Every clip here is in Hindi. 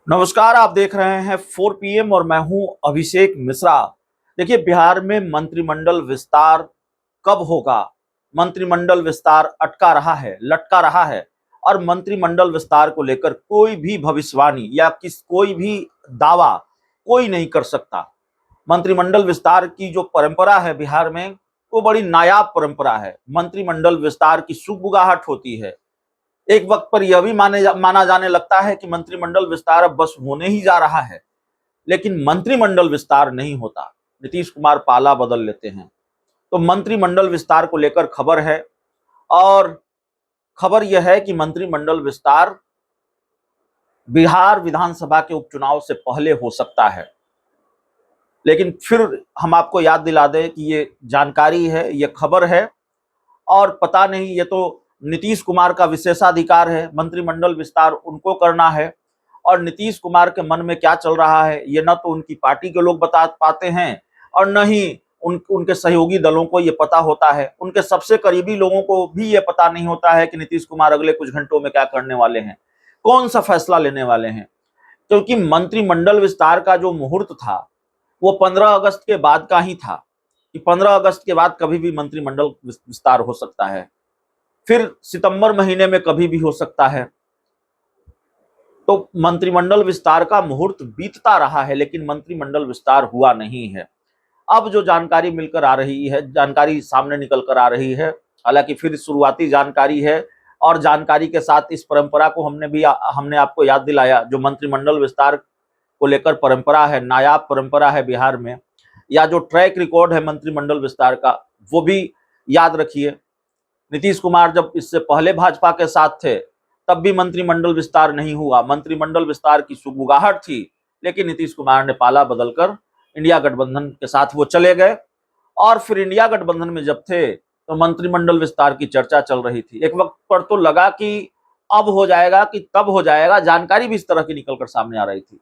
नमस्कार, आप देख रहे हैं 4 PM और मैं हूं अभिषेक मिश्रा। देखिए, बिहार में मंत्रिमंडल विस्तार कब होगा? मंत्रिमंडल विस्तार अटका रहा है, लटका रहा है और मंत्रिमंडल विस्तार को लेकर कोई भी भविष्यवाणी या कोई भी दावा कोई नहीं कर सकता। मंत्रिमंडल विस्तार की जो परंपरा है बिहार में, वो बड़ी नायाब परंपरा है। मंत्रिमंडल विस्तार की सुगबुगाहट होती है। एक वक्त पर यह भी माना जाने लगता है कि मंत्रिमंडल विस्तार अब बस होने ही जा रहा है, लेकिन मंत्रिमंडल विस्तार नहीं होता। नीतीश कुमार पाला बदल लेते हैं। तो मंत्रिमंडल विस्तार को लेकर खबर है और खबर यह है कि मंत्रिमंडल विस्तार बिहार विधानसभा के उपचुनाव से पहले हो सकता है। लेकिन फिर हम आपको याद दिला दें कि ये जानकारी है, ये खबर है और पता नहीं, ये तो नीतीश कुमार का विशेषाधिकार है, मंत्रिमंडल विस्तार उनको करना है। और नीतीश कुमार के मन में क्या चल रहा है ये न तो उनकी पार्टी के लोग बता पाते हैं और न ही उनके सहयोगी दलों को ये पता होता है। उनके सबसे करीबी लोगों को भी ये पता नहीं होता है कि नीतीश कुमार अगले कुछ घंटों में क्या करने वाले हैं, कौन सा फैसला लेने वाले हैं। क्योंकि मंत्रिमंडल विस्तार का जो मुहूर्त था वो 15 अगस्त के बाद का ही था कि 15 अगस्त के बाद कभी भी मंत्रिमंडल विस्तार हो सकता है, फिर सितंबर महीने में कभी भी हो सकता है। तो मंत्रिमंडल विस्तार का मुहूर्त बीतता रहा है, लेकिन मंत्रिमंडल विस्तार हुआ नहीं है। अब जो जानकारी मिलकर आ रही है, जानकारी सामने निकल कर आ रही है, हालांकि फिर शुरुआती जानकारी है और जानकारी के साथ इस परंपरा को हमने आपको याद दिलाया। जो मंत्रिमंडल विस्तार को लेकर परंपरा है, नायाब परंपरा है बिहार में, या जो ट्रैक रिकॉर्ड है मंत्रिमंडल विस्तार का, वो भी याद रखिए। नीतीश कुमार जब इससे पहले भाजपा के साथ थे तब भी मंत्रिमंडल विस्तार नहीं हुआ। मंत्रिमंडल विस्तार की सुगबुगाहट थी, लेकिन नीतीश कुमार ने पाला बदलकर इंडिया गठबंधन के साथ वो चले गए। और फिर इंडिया गठबंधन में जब थे तो मंत्रिमंडल विस्तार की चर्चा चल रही थी। एक वक्त पर तो लगा कि अब हो जाएगा कि तब हो जाएगा, जानकारी भी इस तरह की निकलकर सामने आ रही थी।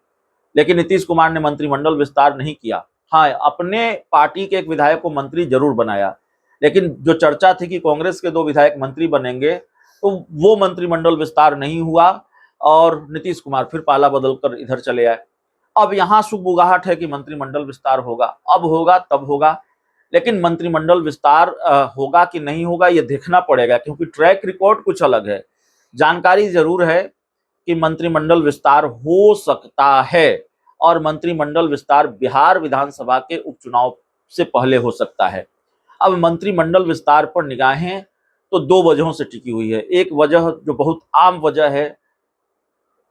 लेकिन नीतीश कुमार ने मंत्रिमंडल विस्तार नहीं किया। हाँ, अपने पार्टी के एक विधायक को मंत्री जरूर बनाया, लेकिन जो चर्चा थी कि कांग्रेस के 2 विधायक मंत्री बनेंगे, तो वो मंत्रिमंडल विस्तार नहीं हुआ और नीतीश कुमार फिर पाला बदलकर इधर चले आए। अब यहां सुगबुगाहट है कि मंत्रिमंडल विस्तार होगा, अब होगा तब होगा, लेकिन मंत्रिमंडल विस्तार होगा कि नहीं होगा ये देखना पड़ेगा, क्योंकि ट्रैक रिकॉर्ड कुछ अलग है। जानकारी जरूर है कि मंत्रिमंडल विस्तार हो सकता है और मंत्रिमंडल विस्तार बिहार विधानसभा के उपचुनाव से पहले हो सकता है। अब मंत्रिमंडल विस्तार पर निगाहें तो 2 वजहों से टिकी हुई है। एक वजह जो बहुत आम वजह है,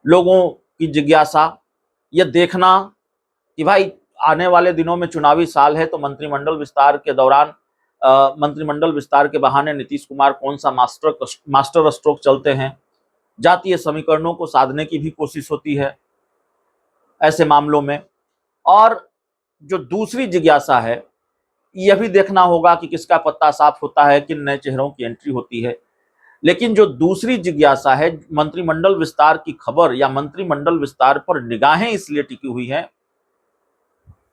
लोगों की जिज्ञासा, यह देखना कि भाई आने वाले दिनों में चुनावी साल है, तो मंत्रिमंडल विस्तार के दौरान मंत्रिमंडल विस्तार के बहाने नीतीश कुमार कौन सा मास्टर स्ट्रोक चलते हैं। जातीय समीकरणों को साधने की भी कोशिश होती है ऐसे मामलों में। और जो दूसरी जिज्ञासा है, यह भी देखना होगा कि किसका पत्ता साफ होता है, किन नए चेहरों की एंट्री होती है। लेकिन जो दूसरी जिज्ञासा है, मंत्रिमंडल विस्तार की खबर या मंत्रिमंडल विस्तार पर निगाहें इसलिए टिकी हुई हैं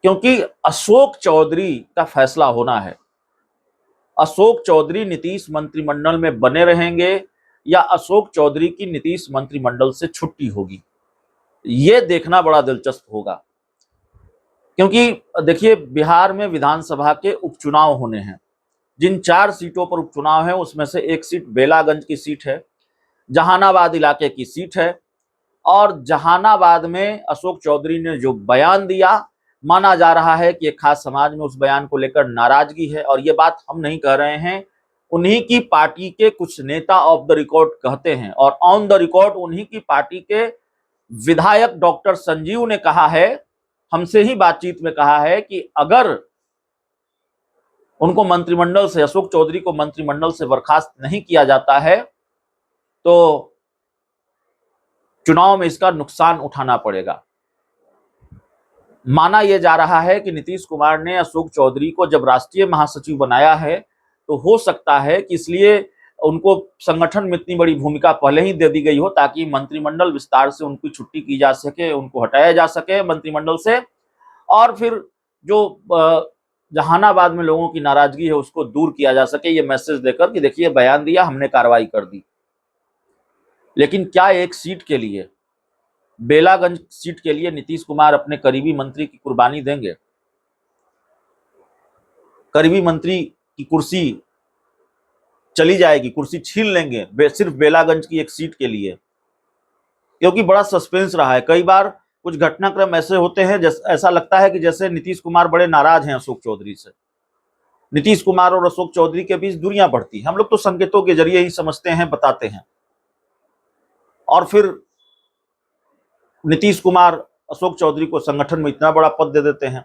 क्योंकि अशोक चौधरी का फैसला होना है। अशोक चौधरी नीतीश मंत्रिमंडल में बने रहेंगे या अशोक चौधरी की नीतीश मंत्रिमंडल से छुट्टी होगी, यह देखना बड़ा दिलचस्प होगा। क्योंकि देखिए, बिहार में विधानसभा के उपचुनाव होने हैं। जिन 4 सीटों पर उपचुनाव है उसमें से एक सीट बेलागंज की सीट है, जहानाबाद इलाके की सीट है। और जहानाबाद में अशोक चौधरी ने जो बयान दिया, माना जा रहा है कि एक खास समाज में उस बयान को लेकर नाराजगी है। और ये बात हम नहीं कह रहे हैं, उन्हीं की पार्टी के कुछ नेता ऑफ द रिकॉर्ड कहते हैं। और ऑन द रिकॉर्ड उन्हीं की पार्टी के विधायक डॉक्टर संजीव ने कहा है, हमसे ही बातचीत में कहा है, कि अगर उनको मंत्रिमंडल से, अशोक चौधरी को मंत्रिमंडल से बर्खास्त नहीं किया जाता है तो चुनाव में इसका नुकसान उठाना पड़ेगा। माना यह जा रहा है कि नीतीश कुमार ने अशोक चौधरी को जब राष्ट्रीय महासचिव बनाया है तो हो सकता है कि इसलिए उनको संगठन में इतनी बड़ी भूमिका पहले ही दे दी गई हो ताकि मंत्रिमंडल विस्तार से उनकी छुट्टी की जा सके, उनको हटाया जा सके मंत्रिमंडल से। और फिर जो जहानाबाद में लोगों की नाराजगी है उसको दूर किया जा सके, ये मैसेज देकर कि देखिए बयान दिया, हमने कार्रवाई कर दी। लेकिन क्या एक सीट के लिए बेलागंज सीट के लिए नीतीश कुमार अपने करीबी मंत्री की कुर्बानी देंगे? करीबी मंत्री की कुर्सी चली जाएगी, कुर्सी छीन लेंगे सिर्फ बेलागंज की एक सीट के लिए? क्योंकि बड़ा सस्पेंस रहा है। कई बार कुछ घटनाक्रम ऐसे होते हैं ऐसा लगता है कि जैसे नीतीश कुमार बड़े नाराज हैं अशोक चौधरी से। नीतीश कुमार और अशोक चौधरी के बीच दूरियां बढ़ती हैं। हम लोग तो संकेतों के जरिए ही समझते हैं, बताते हैं। और फिर नीतीश कुमार अशोक चौधरी को संगठन में इतना बड़ा पद दे देते हैं।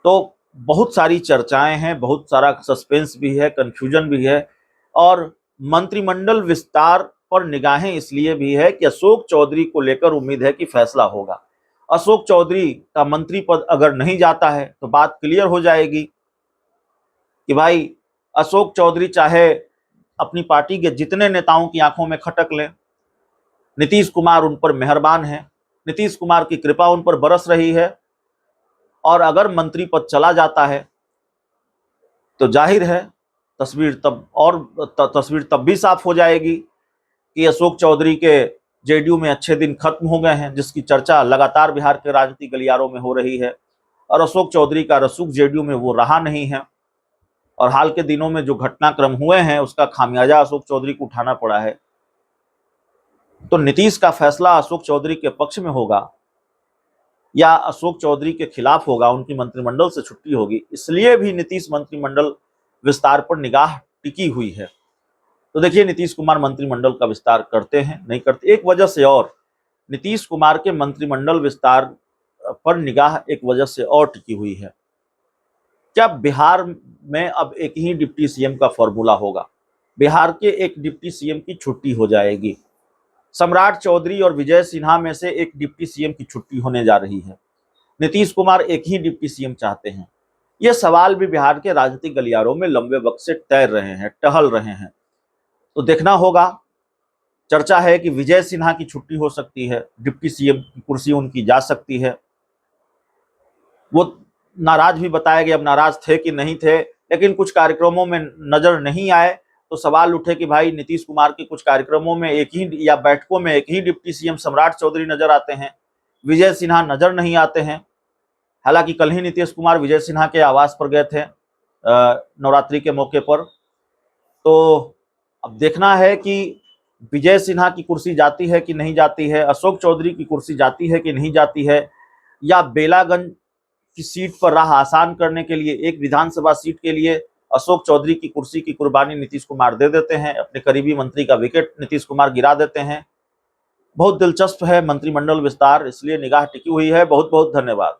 तो बहुत सारी चर्चाएं हैं, बहुत सारा सस्पेंस भी है, कंफ्यूजन भी है। और मंत्रिमंडल विस्तार पर निगाहें इसलिए भी है कि अशोक चौधरी को लेकर उम्मीद है कि फैसला होगा। अशोक चौधरी का मंत्री पद अगर नहीं जाता है तो बात क्लियर हो जाएगी कि भाई अशोक चौधरी चाहे अपनी पार्टी के जितने नेताओं की आंखों में खटक लें, नीतीश कुमार उन पर मेहरबान है, नीतीश कुमार की कृपा उन पर बरस रही है। और अगर मंत्री पद चला जाता है तो जाहिर है तस्वीर तब भी साफ हो जाएगी कि अशोक चौधरी के जेडीयू में अच्छे दिन खत्म हो गए हैं, जिसकी चर्चा लगातार बिहार के राजनीतिक गलियारों में हो रही है। और अशोक चौधरी का रसूख जेडीयू में वो रहा नहीं है। और हाल के दिनों में जो घटनाक्रम हुए हैं उसका खामियाजा अशोक चौधरी को उठाना पड़ा है। तो नीतीश का फैसला अशोक चौधरी के पक्ष में होगा या अशोक चौधरी के खिलाफ होगा, उनकी मंत्रिमंडल से छुट्टी होगी। इसलिए भी नीतीश मंत्रिमंडल विस्तार पर निगाह टिकी हुई है। तो देखिए नीतीश कुमार मंत्रिमंडल का विस्तार करते हैं नहीं करते। एक वजह से और नीतीश कुमार के मंत्रिमंडल विस्तार पर निगाह एक वजह से और टिकी हुई है। क्या बिहार में अब एक ही डिप्टी सीएम का फॉर्मूला होगा? बिहार के एक डिप्टी सीएम की छुट्टी हो जाएगी। सम्राट चौधरी और विजय सिन्हा में से एक डिप्टी सीएम की छुट्टी होने जा रही है। नीतीश कुमार एक ही डिप्टी सीएम चाहते हैं। ये सवाल भी बिहार के राजनीतिक गलियारों में लंबे वक्त से तैर रहे हैं, टहल रहे हैं। तो देखना होगा। चर्चा है कि विजय सिन्हा की छुट्टी हो सकती है, डिप्टी सीएम की कुर्सी उनकी जा सकती है। वो नाराज भी बताया गया, अब नाराज थे कि नहीं थे, लेकिन कुछ कार्यक्रमों में नजर नहीं आए। तो सवाल उठे कि भाई नीतीश कुमार के कुछ कार्यक्रमों में एक ही या बैठकों में एक ही डिप्टी सीएम सम्राट चौधरी नजर आते हैं, विजय सिन्हा नजर नहीं आते हैं। हालांकि कल ही नीतीश कुमार विजय सिन्हा के आवास पर गए थे नवरात्रि के मौके पर। तो अब देखना है कि विजय सिन्हा की कुर्सी जाती है कि नहीं जाती है, अशोक चौधरी की कुर्सी जाती है कि नहीं जाती है, या बेलागंज की सीट पर राह आसान करने के लिए एक विधानसभा सीट के लिए अशोक चौधरी की कुर्सी की कुर्बानी नीतीश कुमार दे देते हैं, अपने करीबी मंत्री का विकेट नीतीश कुमार गिरा देते हैं। बहुत दिलचस्प है मंत्रिमंडल विस्तार, इसलिए निगाह टिकी हुई है। बहुत बहुत धन्यवाद।